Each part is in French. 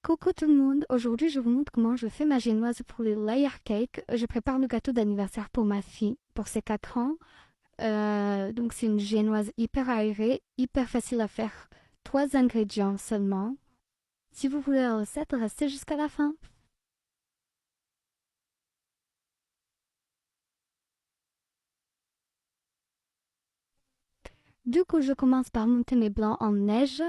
Coucou tout le monde, aujourd'hui je vous montre comment je fais ma génoise pour les layer cake. Je prépare le gâteau d'anniversaire pour ma fille, pour ses 4 ans. Donc c'est une génoise hyper aérée, hyper facile à faire. 3 ingrédients seulement. Si vous voulez la recette, restez jusqu'à la fin. Du coup, je commence par monter mes blancs en neige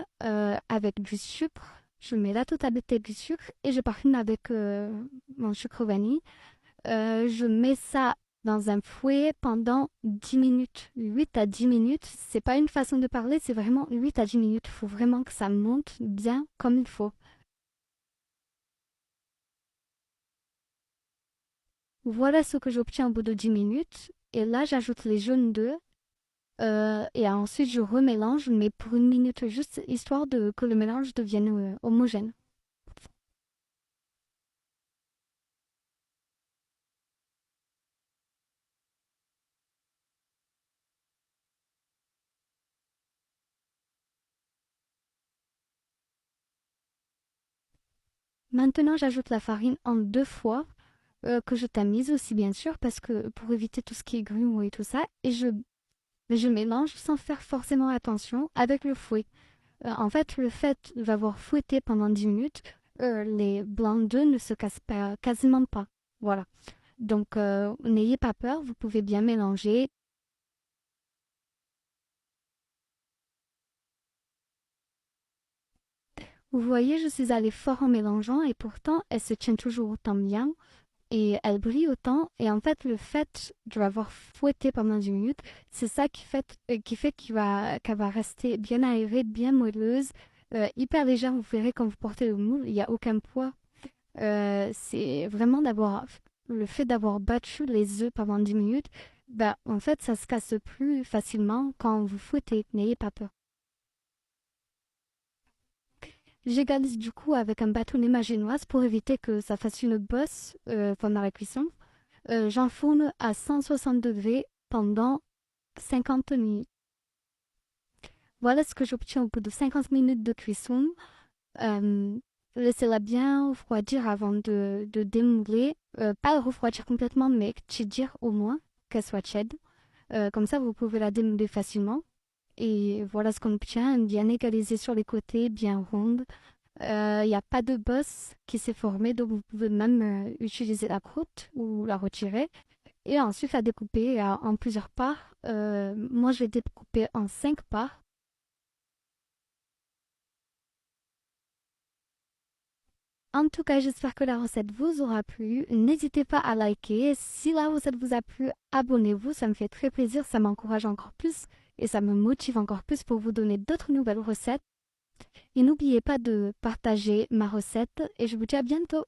avec du sucre. Je mets la totalité du sucre et je parfume avec mon sucre vanille. Je mets ça dans un fouet pendant 10 minutes. 8 à 10 minutes. C'est pas une façon de parler, c'est vraiment 8 à 10 minutes. Il faut vraiment que ça monte bien comme il faut. Voilà ce que j'obtiens au bout de 10 minutes. Et là, j'ajoute les jaunes d'œufs. Et ensuite, je remélange, mais pour 1 minute juste, histoire de que le mélange devienne homogène. Maintenant, j'ajoute la farine en 2 fois, que je tamise aussi bien sûr, parce que pour éviter tout ce qui est grumeaux et tout ça. Et je mélange sans faire forcément attention avec le fouet. En fait, le fait d'avoir fouetté pendant 10 minutes, les blancs d'œufs ne se cassent pas, quasiment pas. Voilà. Donc, n'ayez pas peur, vous pouvez bien mélanger. Vous voyez, je suis allée fort en mélangeant et pourtant, elle se tient toujours autant bien et elle brille autant. Et en fait, le fait de l'avoir fouettée pendant 10 minutes, c'est ça qui fait qu'elle va rester bien aérée, bien moelleuse, hyper légère. Vous verrez quand vous portez le moule, il n'y a aucun poids. C'est vraiment le fait d'avoir battu les œufs pendant 10 minutes, bah, en fait, ça se casse plus facilement quand vous fouettez. N'ayez pas peur. J'égalise du coup avec un bâtonnet magénoise pour éviter que ça fasse une bosse pendant la cuisson. J'enfourne à 160 degrés pendant 50 minutes. Voilà ce que j'obtiens au bout de 50 minutes de cuisson. Euh, Laissez-la bien refroidir avant de démouler. Pas refroidir complètement, mais tiédir au moins, qu'elle soit tiède. Comme ça, vous pouvez la démouler facilement. Et voilà ce qu'on obtient, bien égalisée sur les côtés, bien ronde. Il n'y a pas de bosse qui s'est formée, donc vous pouvez même utiliser la croûte ou la retirer. Et ensuite la découper en plusieurs parts. Moi, je vais découper en 5 parts. En tout cas, j'espère que la recette vous aura plu. N'hésitez pas à liker. Si la recette vous a plu, abonnez-vous. Ça me fait très plaisir. Ça m'encourage encore plus et ça me motive encore plus pour vous donner d'autres nouvelles recettes. Et n'oubliez pas de partager ma recette et je vous dis à bientôt.